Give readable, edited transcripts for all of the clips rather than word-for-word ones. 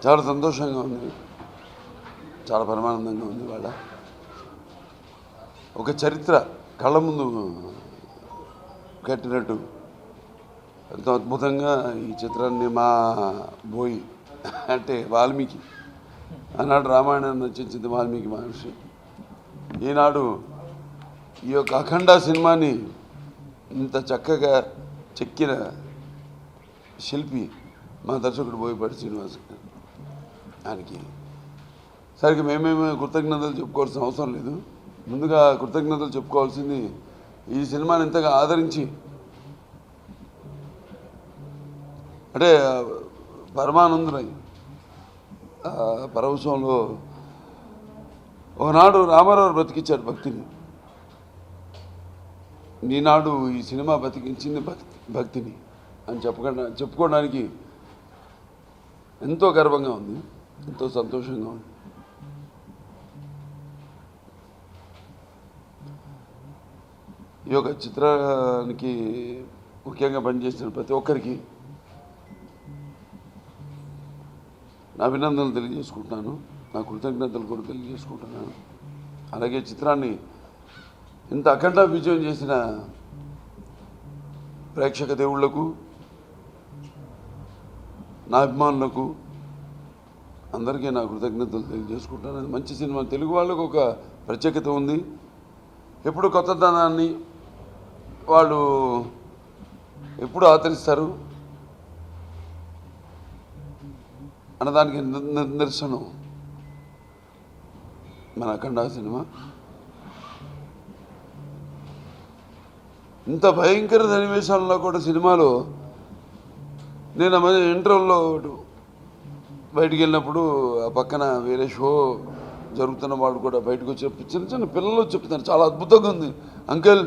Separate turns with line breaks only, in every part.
చాలా సంతోషంగా ఉంది, చాలా పరమానందంగా ఉంది. వాళ్ళ ఒక చరిత్ర కళ్ళ ముందు కట్టినట్టు ఎంతో అద్భుతంగా ఈ చిత్రాన్ని మా బోయి అంటే వాల్మీకి ఆనాడు రామాయణాన్ని రచించింది వాల్మీకి మహర్షి. ఈనాడు ఈ యొక్క అఖండ సినిమాని ఇంత చక్కగా చెక్కిన శిల్పి మా దర్శకుడు బోయపాటి శ్రీనివాస్. ఆయనకి సరిగ్గా మేమేమో కృతజ్ఞతలు చెప్పుకోవాల్సిన అవసరం లేదు. ముందుగా కృతజ్ఞతలు చెప్పుకోవాల్సింది ఈ సినిమాని ఇంతగా ఆదరించి, అంటే పరమానందులై పరవశంలో ఒకనాడు రామారావు బ్రతికించాడు భక్తిని, ఈనాడు ఈ సినిమా బతికించింది భక్తిని అని చెప్పుకోవడానికి ఎంతో గర్వంగా ఉంది, ఎంతో సంతోషంగా ఉంది. ఈ యొక్క చిత్రానికి ముఖ్యంగా పనిచేసిన ప్రతి ఒక్కరికి నా అభినందనలు తెలియజేసుకుంటున్నాను, నా కృతజ్ఞతలు కూడా తెలియజేసుకుంటున్నాను. అలాగే చిత్రాన్ని ఇంత అఖండ విజయం చేసిన ప్రేక్షక దేవుళ్లకు, నా అభిమానులకు అందరికీ నా కృతజ్ఞతలు తెలియజేసుకుంటాను. మంచి సినిమా, తెలుగు వాళ్ళకు ఒక ప్రత్యేకత ఉంది. ఎప్పుడు కొత్తదనాన్ని వాళ్ళు ఎప్పుడు ఆదరిస్తారు అన్నదానికి నిదర్శనం మన అఖండ సినిమా. ఇంత భయంకర సన్నివేశాల్లో కూడా సినిమాలో నేను ఇంటర్వ్యూలో బయటికి వెళ్ళినప్పుడు ఆ పక్కన వేరే షో జరుగుతున్న వాళ్ళు కూడా బయటకు వచ్చి చిన్న చిన్న పిల్లలు చెప్తున్నారు, చాలా అద్భుతంగా ఉంది అంకుల్.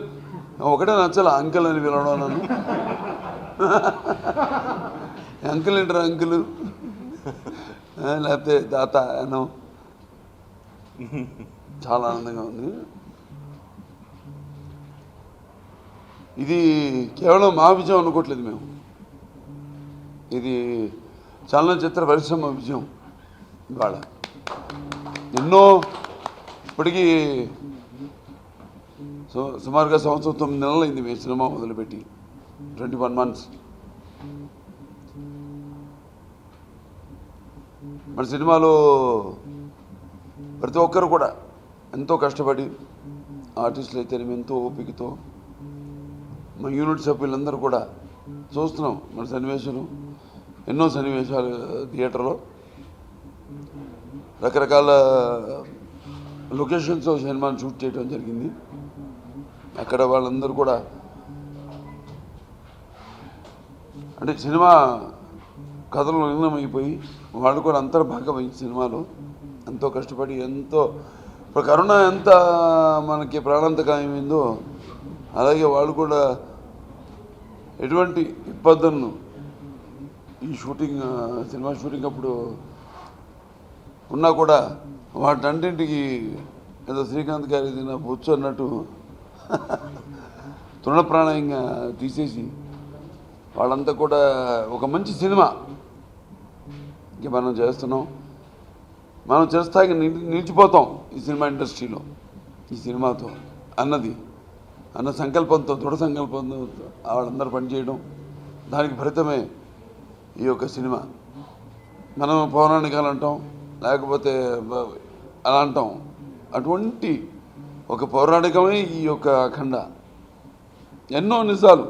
ఒకటే నచ్చాల అంకుల్ అని పిలవడం, నన్ను అంకుల్ ఏంటారు అంకుల్ లేకపోతే తాత అనో, చాలా ఆనందంగా ఉంది. ఇది కేవలం మా విజయం అనుకోవట్లేదు మేము, ఇది చలనచిత్ర పరిశ్రమ విజయం. ఇవాళ ఎన్నో ఇప్పటికీ సుమారుగా 9 నెలలు అయింది మేము సినిమా మొదలుపెట్టి, 21 months. మన సినిమాలో ప్రతి ఒక్కరు కూడా ఎంతో కష్టపడి, ఆర్టిస్టులు అయితే ఎంతో ఓపికతో, మా యూనిట్ సభ్యులందరూ కూడా చూస్తున్నాం. మన సన్నివేశాలు, ఎన్నో సన్నివేశాలు థియేటర్లో రకరకాల లొకేషన్స్లో సినిమాను షూట్ చేయడం జరిగింది. అక్కడ వాళ్ళందరూ కూడా అంటే సినిమా కథలో లీనమైపోయి వాళ్ళు కూడా అంతర్భాగమై సినిమాలో ఎంతో కష్టపడి, ఎంతో ఇప్పుడు కరోనా ఎంత మనకి ప్రాణాంతకమైందో అలాగే వాళ్ళు కూడా ఎటువంటి ఇబ్బందులను ఈ షూటింగ్ సినిమా షూటింగ్ అప్పుడు ఉన్నా కూడా వాటన్నింటికి ఏదో శ్రీకాంత్ గారి ఏదైనా బొచ్చు అన్నట్టు తృణప్రాణంగా తీసేసి వాళ్ళంతా కూడా ఒక మంచి సినిమా ఇంక మనం చేస్తున్నాం, మనం చిరస్థాయిగా నిలిచిపోతాం ఈ సినిమా ఇండస్ట్రీలో ఈ సినిమాతో అన్న సంకల్పంతో, దృఢ సంకల్పంతో వాళ్ళందరూ పనిచేయడం, దానికి ఫలితమే ఈ యొక్క సినిమా. మనం పౌరాణికాలు అంటాం, లేకపోతే అలా అంటాం, అటువంటి ఒక పౌరాణికమే ఈ యొక్క అఖండ. ఎన్నో నిజాలు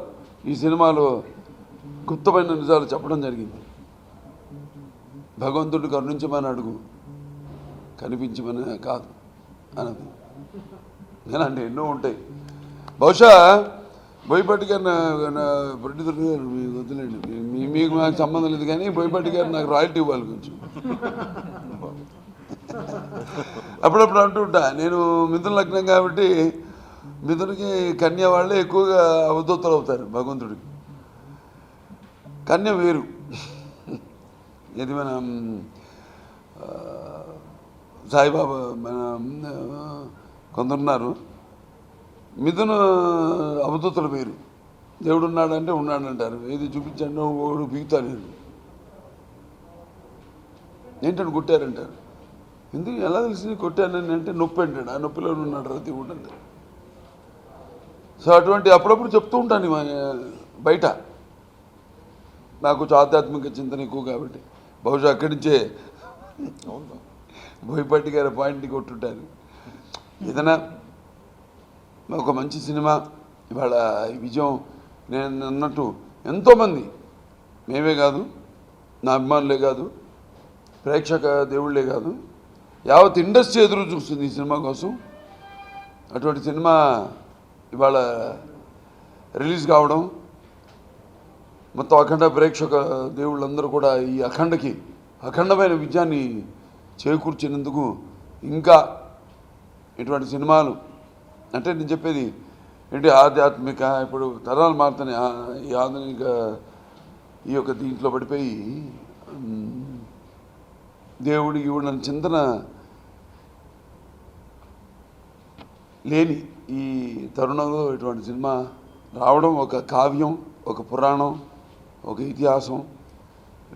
ఈ సినిమాలో, గుప్తమైన నిజాలు చెప్పడం జరిగింది. భగవంతుడు కరుణించమని అడుగు, కనిపించమని కాదు అన్నది. నేనంటే ఎన్నో ఉంటాయి. బహుశా బోయపాటి గారు నా ప్రొడ్యూసర్ గారు, మీకు వద్దులేండి, మీకు నాకు సంబంధం లేదు, కానీ బోయపాటి గారు నాకు రాయల్టీ ఇవ్వాలి కొంచెం. అప్పుడప్పుడు అంటుంటా, నేను మిథున లగ్నం కాబట్టి మిథునికి కన్య వాళ్ళే ఎక్కువగా అవధూతలు అవుతారు భగవంతుడికి. కన్య వేరు, ఇది మన సాయిబాబా మన కొందరున్నారు. మిథున అవధూతలు వేరు, దేవుడు ఉన్నాడంటే ఉన్నాడంటారు, ఏది చూపించండి ఓడు పీకుతాను. ఏంటంటే కొట్టారంటారు. ఎందుకు ఎలా తెలిసి కొట్టానని అంటే నొప్పి అంటాడు. ఆ నొప్పిలో ఉన్నాడు రతి ఉండండి. సో అటువంటి అప్పుడప్పుడు చెప్తూ ఉంటాను బయట. నాకు ఆధ్యాత్మిక చింతన ఎక్కువ కాబట్టి బహుశా అక్కడి నుంచే బోయపాటి గారి పాయింట్ని కొట్టుంటాను. ఏదైనా ఒక మంచి సినిమా ఇవాళ విజయం నేను అన్నట్టు ఎంతోమంది, మేమే కాదు, నా అభిమానులే కాదు, ప్రేక్షక దేవుళ్ళే కాదు, యావత్ ఇండస్ట్రీ ఎదురు చూస్తుంది ఈ సినిమా కోసం. అటువంటి సినిమా ఇవాళ రిలీజ్ కావడం, మొత్తం అఖండ ప్రేక్షక దేవుళ్ళందరూ కూడా ఈ అఖండమైన విజయాన్ని చేకూర్చినందుకు, ఇంకా ఇటువంటి సినిమాలు అంటే నేను చెప్పేది ఏంటి, ఆధ్యాత్మిక ఇప్పుడు తరాలు మారుతున్నాయి. ఈ ఆధునిక ఈ యొక్క దీంట్లో పడిపోయి దేవుడి ఇవ్వడని చింతన లేని ఈ తరుణంలో ఇటువంటి సినిమా రావడం, ఒక కావ్యం, ఒక పురాణం, ఒక ఇతిహాసం,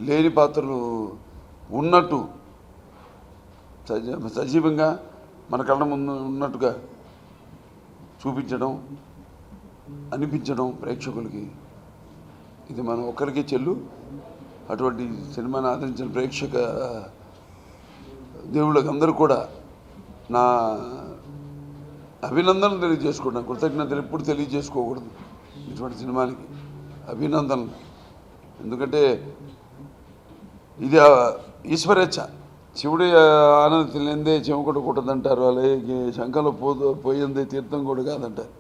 లేని పాత్రలు ఉన్నట్టు సజీవంగా మన కళ్ళ ముందు ఉన్నట్టుగా చూపించడం, అనిపించడం ప్రేక్షకులకి, ఇది మనం ఒక్కరికే చెల్లు. అటువంటి సినిమాని ఆదరించిన ప్రేక్షక దేవుళ్ళకి అందరూ కూడా నా అభినందనలు తెలియజేసుకుంటాను. కృతజ్ఞతలు ఎప్పుడు తెలియజేసుకోకూడదు ఇటువంటి సినిమానికి, అభినందనలు. ఎందుకంటే ఇది ఈశ్వరేచ్ఛ. శివుడి ఆనందం తెలియందే చెమకొట్టు కొట్టదంటారు, అలాగే శంఖంలో పోయిందే తీర్థం కూడా కాదంటారు.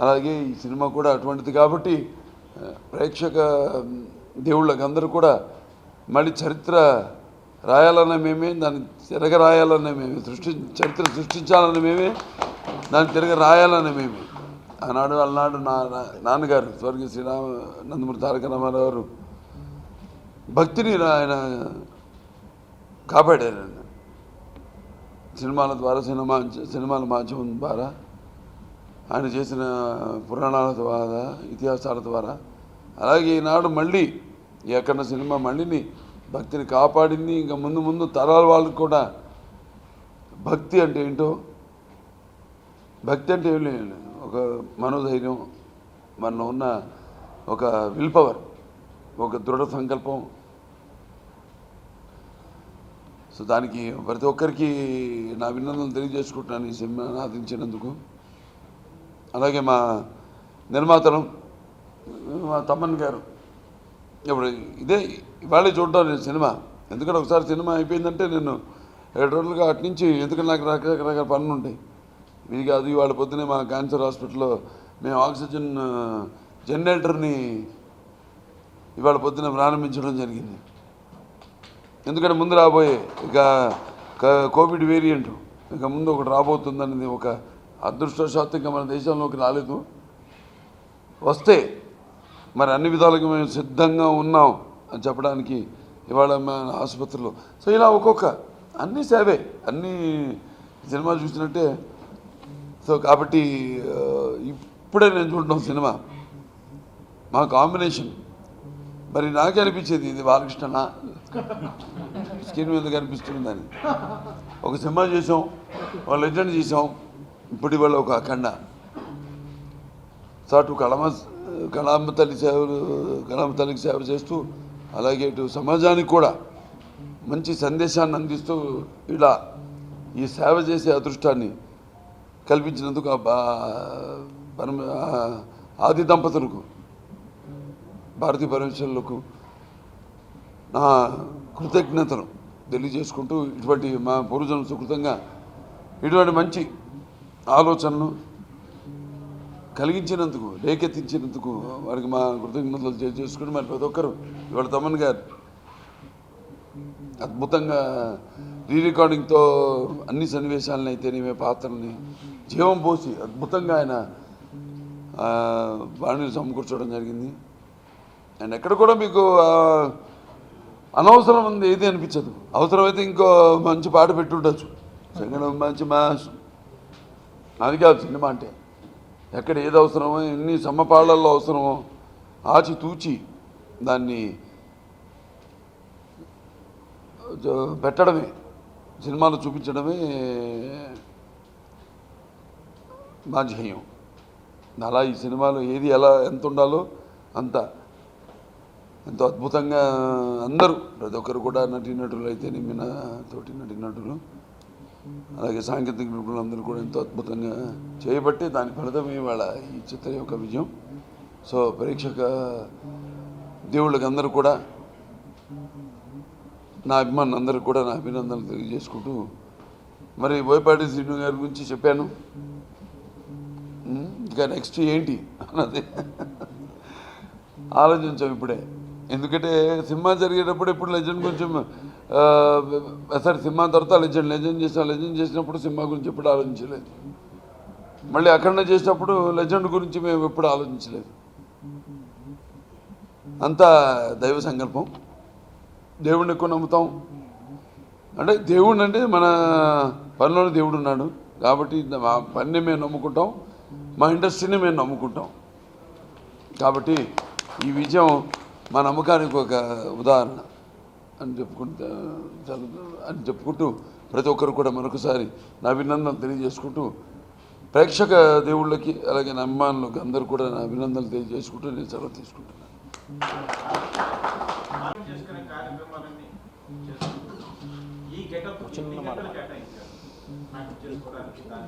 అలాగే ఈ సినిమా కూడా అటువంటిది. కాబట్టి ప్రేక్షక దేవుళ్ళకి అందరూ కూడా మళ్ళీ చరిత్ర రాయాలన్న మేమే, దాన్ని తిరగ రాయాలన్న మేమే, చరిత్ర సృష్టించాలన్న మేమే, దాన్ని తిరగ రాయాలన్న మేమే. అలనాడు నా నాన్నగారు స్వర్గీయ నందమూరి తారక రామారావు గారు భక్తిని ఆయన కాపాడారు. సినిమాల ద్వారా, సినిమాల మాధ్యమం ద్వారా, ఆయన చేసిన పురాణాల ద్వారా, ఇతిహాసాల ద్వారా. అలాగే ఈనాడు మళ్ళీ ఈ అఖండ సినిమా మళ్ళీని భక్తిని కాపాడింది. ఇంకా ముందు తరాల వాళ్ళకి కూడా భక్తి అంటే ఏంటో, భక్తి అంటే ఏం లేదు, ఒక మనోధైర్యం, మనలో ఉన్న ఒక విల్ పవర్, ఒక దృఢ సంకల్పం. సో దానికి ప్రతి ఒక్కరికి నా అభినందనలు తెలియజేసుకుంటున్నాను ఈ సినిమాను ఆదరించినందుకు. అలాగే మా నిర్మాతలు, మా తమ్మన్ గారు, ఇప్పుడు ఇవాళే చూడటం నేను సినిమా. ఎందుకంటే ఒకసారి సినిమా అయిపోయిందంటే నేను 7 రోజులుగా అటు నుంచి, ఎందుకంటే నాకు రకరకాల పనులు ఉంటాయి. ఇది కాదు, ఇవాళ పొద్దునే మా క్యాన్సర్ హాస్పిటల్లో మేము ఆక్సిజన్ జనరేటర్ని ఇవాళ పొద్దున ప్రారంభించడం జరిగింది. ఎందుకంటే ముందు రాబోయే ఇక కోవిడ్ వేరియంట్ ఇక ముందు ఒకటి రాబోతుందనేది ఒక అదృష్టవశాత్తు ఇంకా మన దేశంలోకి రాలేదు. వస్తే మరి అన్ని విధాలుగా మేము సిద్ధంగా ఉన్నాం అని చెప్పడానికి ఇవాళ మన ఆసుపత్రిలో. సో ఇలా ఒక్కొక్క అన్ని సేవే, అన్ని సినిమాలు చూసినట్టే. సో కాబట్టి ఇప్పుడే నేను చూడటం సినిమా మా కాంబినేషన్. మరి నాకే అనిపించేది ఇది బాలకృష్ణ స్క్రీన్ మీద కనిపిస్తుందని. ఒక సినిమా చేసాం, ఒక లెజెండ్ చేసాం, ఇప్పుడు ఇవాళ ఒక అఖండ. సో అటు కళాంబ తల్లికి సేవ చేస్తూ, అలాగే ఇటు సమాజానికి కూడా మంచి సందేశాన్ని అందిస్తూ ఇలా ఈ సేవ చేసే అదృష్టాన్ని కల్పించినందుకు ఆది దంపతులకు, భారతీ పరమేశ్వరులకు నా కృతజ్ఞతలు తెలియజేసుకుంటూ, ఇటువంటి మా పూర్వజన్మ సుకృతంగా ఇటువంటి మంచి ఆలోచనలు కలిగించినందుకు, రేకెత్తించినందుకు వారికి మా కృతజ్ఞతలు తెలియజేసుకుంటూ, మరి ప్రతి ఒక్కరు ఇవాళ తమన్ గారు అద్భుతంగా రికార్డింగ్తో అన్ని సన్నివేశాలను అయితేనేమే పాత్రల్ని జీవం పోసి అద్భుతంగా ఆయన వాణిని సమకూర్చడం జరిగింది. అండ్ ఎక్కడ కూడా మీకు అనవసరం ఉంది ఏది అనిపించదు. అవసరమైతే ఇంకో మంచి పాట పెట్టుండొచ్చు, మంచి అది కాదు సినిమా అంటే. ఎక్కడ ఏది అవసరమో, ఎన్ని సమపాళ్ళల్లో అవసరమో ఆచితూచి దాన్ని పెట్టడమే, సినిమాలో చూపించడమే మా ధ్యేయం. అలా ఈ సినిమాలో ఏది ఎలా ఎంత ఉండాలో అంత ఎంతో అద్భుతంగా అందరూ ప్రతి ఒక్కరు కూడా నటీనటులు అయితే నిమ్మిన తోటి నటీనటులు అలాగే సాంకేతిక నిపుణులు అందరూ కూడా ఎంతో అద్భుతంగా చేయబట్టి దాని ఫలితమే ఇవాళ ఈ చిత్రం యొక్క విజయం. సో ప్రేక్షక దేవుళ్ళకి అందరూ కూడా నా అభిమానులు అందరూ కూడా నా అభినందనలు తెలియజేసుకుంటూ మరి బోయపాటి శ్రీను గారి గురించి చెప్పాను. ఇంకా నెక్స్ట్ ఏంటి అన్నది ఆలోచించాం ఇప్పుడే. ఎందుకంటే సినిమా జరిగేటప్పుడు ఎప్పుడు లెజెండ్ కొంచెం సరే సినిమా తర్వాత లెజెండ్ చేసినప్పుడు సినిమా గురించి ఎప్పుడు ఆలోచించలేదు. మళ్ళీ అఖండ చేసినప్పుడు లెజెండ్ గురించి మేము ఎప్పుడు ఆలోచించలేదు. అంతా దైవ సంకల్పం. దేవుడిని ఎక్కువ నమ్ముతాం. అంటే దేవుడు అంటే మన పనిలోనే దేవుడు ఉన్నాడు కాబట్టి మా పనిని మేము నమ్ముకుంటాం, మా ఇండస్ట్రీని మేము నమ్ముకుంటాం. కాబట్టి ఈ విజయం మా నమ్మకానికి ఒక ఉదాహరణ అని చెప్పుకుంటూ ప్రతి ఒక్కరు కూడా మరొకసారి నా అభినందనలు తెలియజేసుకుంటూ ప్రేక్షక దేవుళ్ళకి అలాగే నా అభిమానులకు అందరూ కూడా నా అభినందనలు తెలియజేసుకుంటూ నేను సెలవు తీసుకుంటున్నాను.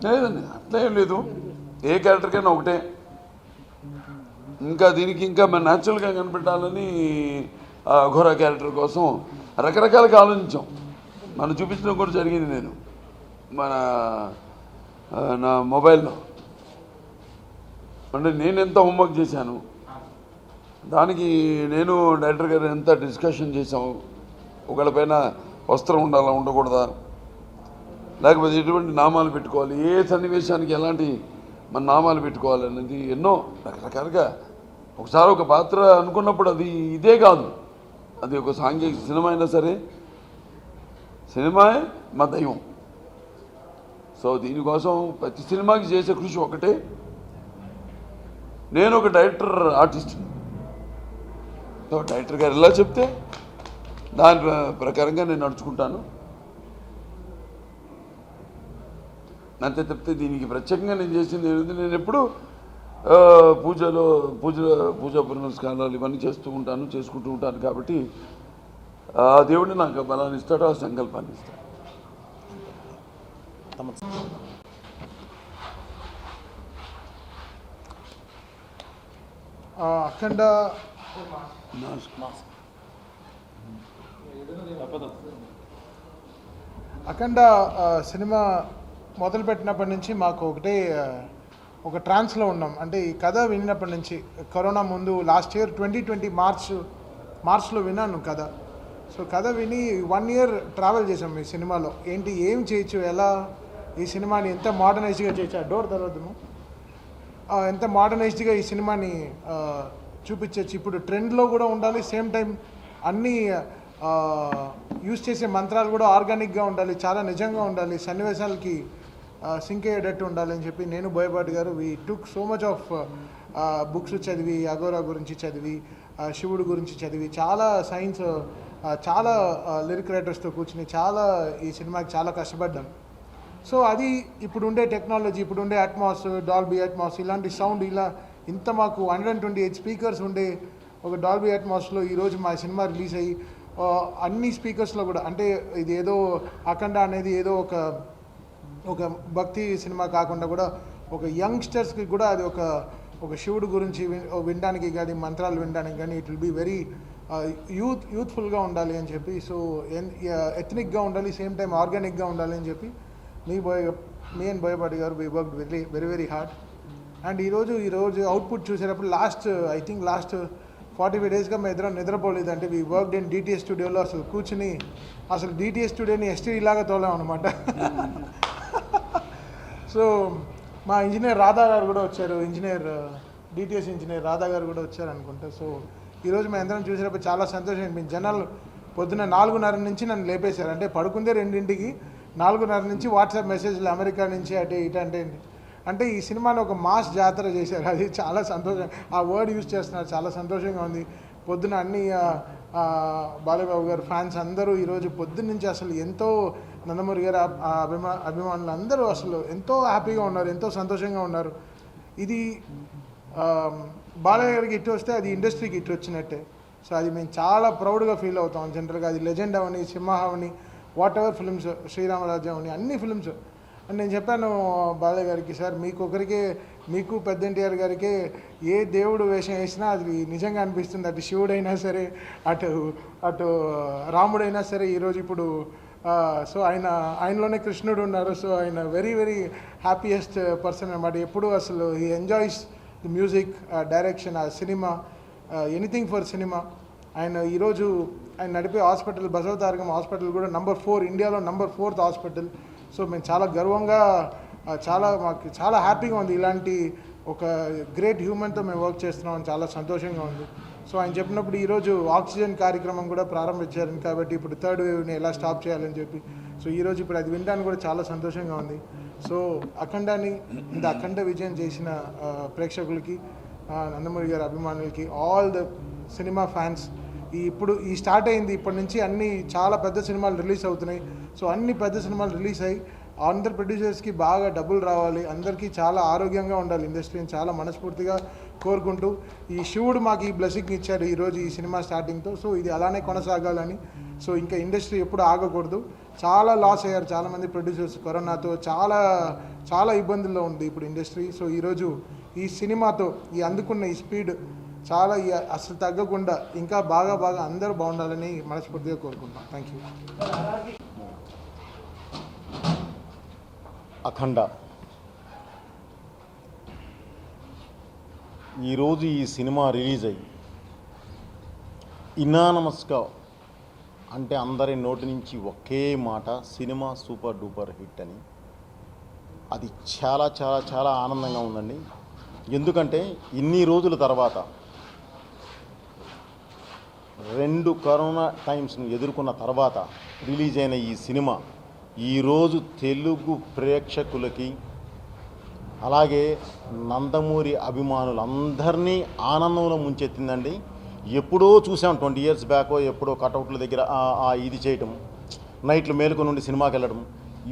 లేదండి అట్లా ఏం లేదు, ఏ క్యారెక్టర్కైనా ఒకటే. ఇంకా దీనికి ఇంకా మన న్యాచురల్గా కనిపెట్టాలని ఘోర క్యారెక్టర్ కోసం రకరకాలుగా ఆలోచించాం. మనం చూపించడం కూడా జరిగింది. నేను నా మొబైల్లో అంటే నేను ఎంత హోంవర్క్ చేశాను, దానికి నేను డైరెక్టర్ గారు ఎంత డిస్కషన్ చేసాము. ఒకళ్ళపైన వస్త్రం ఉండాలా ఉండకూడదా, లేకపోతే ఎటువంటి నామాలు పెట్టుకోవాలి, ఏ సన్నివేశానికి ఎలాంటి మన నామాలు పెట్టుకోవాలి అనేది ఎన్నో రకరకాలుగా. ఒకసారి ఒక పాత్ర అనుకున్నప్పుడు అది ఇదే కాదు, అది ఒక సాంఘిక సినిమా అయినా సరే సినిమాయే మా దైవం. సో దీనికోసం ప్రతి సినిమాకి చేసే కృషి ఒకటే. నేను ఒక డైరెక్టర్ ఆర్టిస్ట్ని. సో డైరెక్టర్ గారు ఎలా చెప్తే దాని ప్రకారంగా నేను నడుచుకుంటాను. అంతే తప్పితే దీనికి ప్రత్యేకంగా నేను చేసింది ఏమిటి, నేను ఎప్పుడు పూజా పునస్కారాలు ఇవన్నీ చేసుకుంటూ ఉంటాను. కాబట్టి ఆ దేవుడిని నాకు బలాన్ని ఇస్తాడు, ఆ సంకల్పాన్ని ఇస్తాడు.
అఖండ సినిమా మొదలుపెట్టినప్పటి నుంచి మాకు ఒక ట్రాన్స్లో ఉన్నాం. అంటే ఈ కథ విన్నప్పటి నుంచి, కరోనా ముందు లాస్ట్ ఇయర్ 2020 మార్చ్లో విన్నాను కథ. సో కథ విని 1 ఇయర్ ట్రావెల్ చేసాం ఈ సినిమాలో. ఏం చేయొచ్చు, ఎలా ఈ సినిమాని ఎంత మోడర్నైజ్డ్గా చేయొచ్చు, ఆ డోర్ తర్వాతము ఎంత మోడర్నైజ్డ్గా ఈ సినిమాని చూపించవచ్చు. ఇప్పుడు ట్రెండ్లో కూడా ఉండాలి, సేమ్ టైం అన్నీ యూజ్ చేసే మంత్రాలు కూడా ఆర్గానిక్గా ఉండాలి, చాలా నిజంగా ఉండాలి, సన్నివేశాలకి సింక్ అయ్యేటట్టు ఉండాలని చెప్పి నేను బోయపాటి గారు we took so much of books చదివి, అఘోరా గురించి చదివి, శివుడు గురించి చదివి, చాలా సైన్స్, చాలా లిరిక్ రైటర్స్తో కూర్చుని చాలా ఈ సినిమాకి చాలా కష్టపడ్డాం. సో అది ఇప్పుడుండే టెక్నాలజీ, ఇప్పుడుండే అట్మాస్, డాల్బీ అట్మాస్, ఇలాంటి సౌండ్ ఇంత మాకు 128 స్పీకర్స్ ఉండే ఒక డాల్బీ అట్మాస్లో ఈరోజు మా సినిమా రిలీజ్ అయ్యి అన్ని స్పీకర్స్లో కూడా, అంటే ఇది ఏదో అఖండ అనేది ఏదో ఒక భక్తి సినిమా కాకుండా కూడా ఒక యంగ్స్టర్స్కి కూడా అది ఒక శివుడు గురించి వినడానికి కానీ, మంత్రాలు వినడానికి కానీ ఇట్ విల్ బీ వెరీ యూత్ఫుల్గా ఉండాలి అని చెప్పి, సో ఎథనిక్గా ఉండాలి, సేమ్ టైం ఆర్గానిక్గా ఉండాలి అని చెప్పి మీ అండ్ బోయపాటి గారు we work very very hard. And ఈరోజు అవుట్పుట్ చూసేటప్పుడు లాస్ట్ 45 డేస్గా మేము ఇద్దరం నిద్రపోలేదు. అంటే వీ వర్క్డ్ ఇన్ డిటిఎస్ స్టూడియోలో అసలు కూర్చుని అసలు డిటిఎస్ స్టూడియోని ఎస్టీడీలాగా తోలాం అనమాట. సో మా ఇంజనీర్ రాధా గారు కూడా వచ్చారు, డిటిఎస్ ఇంజనీర్ రాధా గారు కూడా వచ్చారు అనుకుంటా. సో ఈరోజు మేము అందరం చూసేటప్పుడు చాలా సంతోషం అనిపించింది. జనాలు పొద్దున్న 4:30 నుంచి నన్ను లేపేశారు. అంటే పడుకుందే 2ంటికి, 4:30 నుంచి వాట్సాప్ మెసేజ్లు అమెరికా నుంచి అటే ఇటు అంటే ఈ సినిమాని ఒక మాస్ జాతర చేశారు. అది చాలా సంతోషం, ఆ వర్డ్ యూజ్ చేస్తున్నారు, చాలా సంతోషంగా ఉంది. పొద్దున అన్ని బాలయ్యబాబు గారు ఫ్యాన్స్ అందరూ ఈరోజు పొద్దున్న నుంచి అసలు ఎంతో నందమూరి గారు అభిమానులు అందరూ అసలు ఎంతో హ్యాపీగా ఉన్నారు, ఎంతో సంతోషంగా ఉన్నారు. ఇది బాలయ్య గారికి హిట్ వస్తే అది ఇండస్ట్రీకి హిట్ వచ్చినట్టే. సో అది మేము చాలా ప్రౌడ్గా ఫీల్ అవుతాం. జనరల్గా అది లెజెండ్ అవని, సింహ అవని, వాట్ ఎవర్ ఫిల్మ్స్, శ్రీరామరాజ్యం అవని అన్ని ఫిల్మ్స్. అండ్ నేను చెప్పాను బాలయ్య గారికి, సార్ మీకు పెద్ద ఎన్టీఆర్ గారికి ఏ దేవుడు వేషం వేసినా అది నిజంగా అనిపిస్తుంది. అటు శివుడైనా సరే, అటు రాముడైనా సరే. ఈరోజు ఇప్పుడు సో ఆయనలోనే కృష్ణుడు ఉన్నారు. సో ఆయన వెరీ వెరీ హ్యాపీయెస్ట్ పర్సన్ అన్నమాట. ఎప్పుడు అసలు he enjoys the music, direction, ఆ సినిమా, ఎనీథింగ్ ఫర్ సినిమా. ఈరోజు ఆయన నడిపే హాస్పిటల్ బసవతారకం హాస్పిటల్ కూడా నంబర్ 4, ఇండియాలో నంబర్ 4th హాస్పిటల్. సో మేము చాలా గర్వంగా, మాకు చాలా హ్యాపీగా ఉంది. ఇలాంటి ఒక గ్రేట్ హ్యూమన్తో మేము వర్క్ చేస్తున్నామని చాలా సంతోషంగా ఉంది. సో ఆయన చెప్పినప్పుడు ఈరోజు ఆక్సిజన్ కార్యక్రమం కూడా ప్రారంభించారు కాబట్టి ఇప్పుడు 3rd వేవ్ని ఎలా స్టాప్ చేయాలని చెప్పి. సో ఈరోజు ఇప్పుడు అది వినడానికి కూడా చాలా సంతోషంగా ఉంది. సో అఖండ విజయం చేసిన ప్రేక్షకులకి, నందమూరి గారి అభిమానులకి, ఆల్ ద సినిమా ఫ్యాన్స్, ఇప్పుడు స్టార్ట్ అయింది. ఇప్పటి నుంచి చాలా పెద్ద సినిమాలు రిలీజ్ అవుతున్నాయి. సో అన్ని పెద్ద సినిమాలు రిలీజ్ అయ్యి అందరు ప్రొడ్యూసర్స్కి బాగా డబ్బులు రావాలి, అందరికీ చాలా ఆరోగ్యంగా ఉండాలి ఇండస్ట్రీని చాలా మనస్ఫూర్తిగా కోరుకుంటూ, ఈ శివుడు మాకు ఈ బ్లెస్సింగ్ ఇచ్చాడు ఈరోజు ఈ సినిమా స్టార్టింగ్తో. సో ఇది అలానే కొనసాగాలని. సో ఇంకా ఇండస్ట్రీ ఎప్పుడు ఆగకూడదు. చాలా లాస్ అయ్యారు చాలామంది ప్రొడ్యూసర్స్ కరోనాతో, చాలా ఇబ్బందుల్లో ఉంది ఇప్పుడు ఇండస్ట్రీ. సో ఈరోజు ఈ సినిమాతో అందుకున్న ఈ స్పీడ్ చాలా అసలు తగ్గకుండా ఇంకా బాగా అందరూ బాగుండాలని మనస్ఫూర్తిగా కోరుకుంటున్నాం. Thank you.
అఖండ ఈరోజు ఈ సినిమా రిలీజ్ అయ్యి ఇనానమస్గా అంటే అందరి నోటి నుంచి ఒకే మాట, సినిమా సూపర్ డూపర్ హిట్ అని. అది చాలా చాలా చాలా ఆనందంగా ఉందండి. ఎందుకంటే ఇన్ని రోజుల తర్వాత 2 కరోనా టైమ్స్ను ఎదుర్కొన్న తర్వాత రిలీజ్ అయిన ఈ సినిమా ఈరోజు తెలుగు ప్రేక్షకులకి అలాగే నందమూరి అభిమానులందరినీ ఆనందంలో ముంచెత్తిందండి. ఎప్పుడో చూసాం 20 years బ్యాక్, ఎప్పుడో కటౌట్ల దగ్గర ఇది చేయటం, నైట్లు మేలుకొని నుండి సినిమాకి వెళ్ళడం,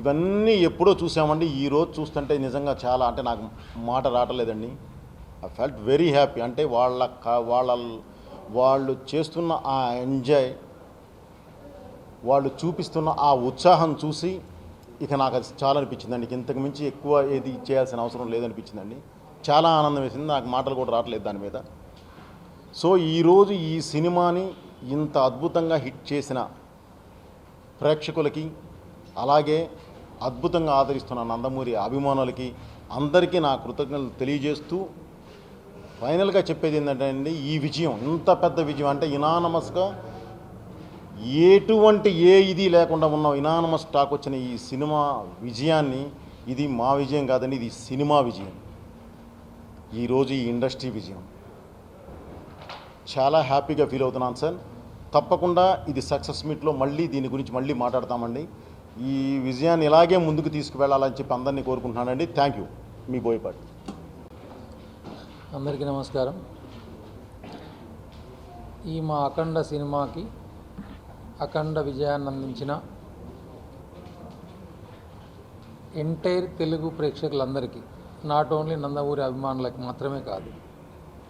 ఇవన్నీ ఎప్పుడో చూసామండి. ఈరోజు చూస్తుంటే నిజంగా చాలా, అంటే నాకు మాట రావట్లేదండి. I felt very happy. అంటే వాళ్ళు చేస్తున్న ఆ ఎంజాయ్, వాళ్ళు చూపిస్తున్న ఆ ఉత్సాహం చూసి ఇక నాకు అది చాలా అనిపించిందండి. ఇంతకు మించి ఎక్కువ ఏది చేయాల్సిన అవసరం లేదనిపించిందండి. చాలా ఆనందం వేసింది. నాకు మాటలు కూడా రావట్లేదు దాని మీద. సో ఈరోజు ఈ సినిమాని ఇంత అద్భుతంగా హిట్ చేసిన ప్రేక్షకులకి, అలాగే అద్భుతంగా ఆదరిస్తున్న నందమూరి అభిమానులకి అందరికీ నా కృతజ్ఞతలు తెలియజేస్తూ ఫైనల్గా చెప్పేది ఏంటంటే అండి, ఈ విజయం, ఇంత పెద్ద విజయం, అంటే ఇనానమస్గా ఎటువంటి ఇది లేకుండా ఉన్న ఇనానమస్ టాక్ వచ్చిన ఈ సినిమా విజయాన్ని, ఇది మా విజయం కాదండి, ఇది సినిమా విజయం. ఈరోజు ఈ ఇండస్ట్రీ విజయం. చాలా హ్యాపీగా ఫీల్ అవుతున్నాను సార్. తప్పకుండా ఇది సక్సెస్ మీట్లో మళ్ళీ దీని గురించి మళ్ళీ మాట్లాడతామండి. ఈ విజయాన్ని ఇలాగే ముందుకు తీసుకువెళ్ళాలని చెప్పి అందరినీ కోరుకుంటున్నానండి. Thank you. మీ బోయపాటి.
అందరికీ నమస్కారం. ఈ మా అఖండ సినిమాకి అఖండ విజయాన్ని అందించిన ఎంటైర్ తెలుగు ప్రేక్షకులందరికీ, నాట్ ఓన్లీ నందమూరి అభిమానులకు మాత్రమే కాదు,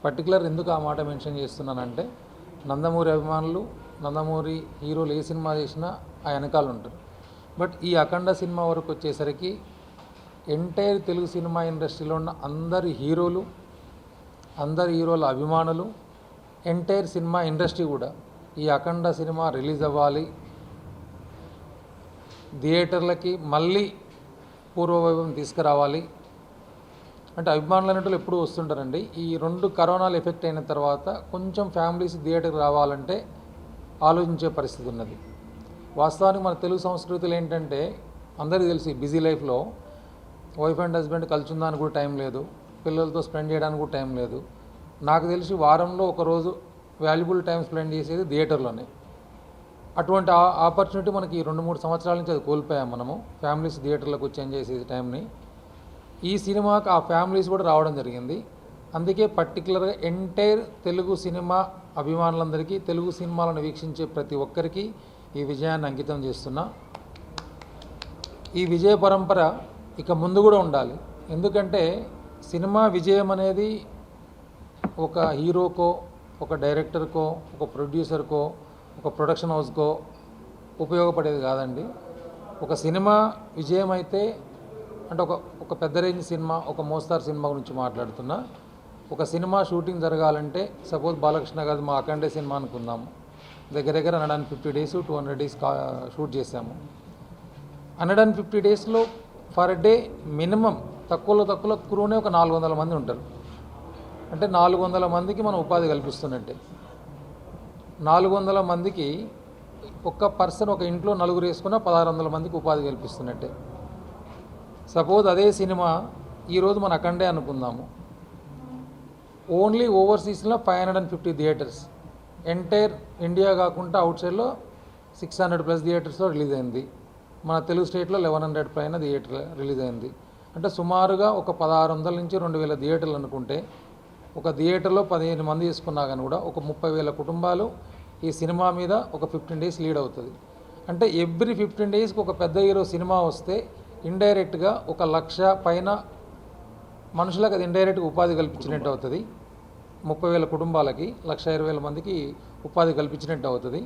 పర్టికులర్ ఎందుకు ఆ మాట మెన్షన్ చేస్తున్నానంటే, నందమూరి అభిమానులు, నందమూరి హీరోలు ఏ సినిమా చేసినా ఆ వెనకాల ఉంటారు. బట్ ఈ అఖండ సినిమా వరకు వచ్చేసరికి ఎంటైర్ తెలుగు సినిమా ఇండస్ట్రీలో ఉన్న అందరి హీరోల అభిమానులు, ఎంటైర్ సినిమా ఇండస్ట్రీ కూడా ఈ అఖండ సినిమా రిలీజ్ అవ్వాలి, థియేటర్లకి మళ్ళీ పూర్వవైభవం తీసుకురావాలి అంటే అభిమానులు అనేటోళ్ళు ఎప్పుడూ వస్తుంటారండి. ఈ 2 కరోనాలు ఎఫెక్ట్ అయిన తర్వాత కొంచెం ఫ్యామిలీస్ థియేటర్కి రావాలంటే ఆలోచించే పరిస్థితి ఉన్నది. వాస్తవానికి మన తెలుగు సంస్కృతులు ఏంటంటే, అందరికీ తెలిసి బిజీ లైఫ్లో వైఫ్ అండ్ హస్బెండ్ కలిసి ఉందానికి కూడా టైం లేదు, పిల్లలతో స్పెండ్ చేయడానికి కూడా టైం లేదు. నాకు తెలిసి వారంలో ఒకరోజు వాల్యుబుల్ టైం స్పెండ్ చేసేది థియేటర్లోనే. అటువంటి ఆపర్చునిటీ మనకి 2-3 సంవత్సరాల నుంచి అది కోల్పోయాం మనము, ఫ్యామిలీస్ థియేటర్లకు వచ్చి ఎంజాయ్ చేసే టైంని. ఈ సినిమాకి ఆ ఫ్యామిలీస్ కూడా రావడం జరిగింది. అందుకే పర్టికులర్గా ఎంటైర్ తెలుగు సినిమా అభిమానులందరికీ, తెలుగు సినిమాలను వీక్షించే ప్రతి ఒక్కరికి ఈ విజయాన్ని అంకితం చేస్తున్నా. ఈ విజయ పరంపర ఇక ముందు కూడా ఉండాలి. ఎందుకంటే సినిమా విజయం అనేది ఒక హీరోకో, ఒక డైరెక్టర్కో, ఒక ప్రొడ్యూసర్కో, ఒక ప్రొడక్షన్ హౌస్కో ఉపయోగపడేది కాదండి. ఒక సినిమా విజయం అయితే అంటే ఒక పెద్ద రేంజ్ సినిమా, ఒక మోస్తారు సినిమా గురించి మాట్లాడుతున్నా. ఒక సినిమా షూటింగ్ జరగాలంటే సపోజ్ బాలకృష్ణ గారు మా అఖండే సినిమా అనుకుందాము, దగ్గర 150 days 200 days షూట్ చేశాము. 150 daysలో ఫర్ డే మినిమం తక్కువలో క్రూనే ఒక 400 మంది ఉంటారు. అంటే 400 మందికి మనం ఉపాధి కల్పిస్తున్నట్టే. 400 మందికి ఒక్క పర్సన్ ఒక ఇంట్లో నలుగురు వేసుకున్న 1600 మందికి ఉపాధి కల్పిస్తున్నట్టే. సపోజ్ అదే సినిమా ఈరోజు మన అఖండే అనుకుందాము, ఓన్లీ ఓవర్సీస్లో 550 థియేటర్స్, ఎంటైర్ ఇండియా కాకుండా అవుట్ సైడ్లో 600+ థియేటర్స్లో రిలీజ్ అయింది. మన తెలుగు స్టేట్లో 1100 పైన థియేటర్ రిలీజ్ అయింది. అంటే సుమారుగా ఒక 1600 నుంచి 2000 థియేటర్లు అనుకుంటే, ఒక థియేటర్లో 15 మంది తీసుకున్నా కానీ కూడా ఒక 30,000 కుటుంబాలు ఈ సినిమా మీద ఒక 15 days లీడ్ అవుతుంది. అంటే ఎవ్రీ 15 daysకి ఒక పెద్ద హీరో సినిమా వస్తే ఇండైరెక్ట్గా 1,00,000 పైన మనుషులకు అది ఇండైరెక్ట్గా ఉపాధి కల్పించినట్టు అవుతుంది. 30,000 కుటుంబాలకి 1,20,000 మందికి ఉపాధి కల్పించినట్టు అవుతుంది.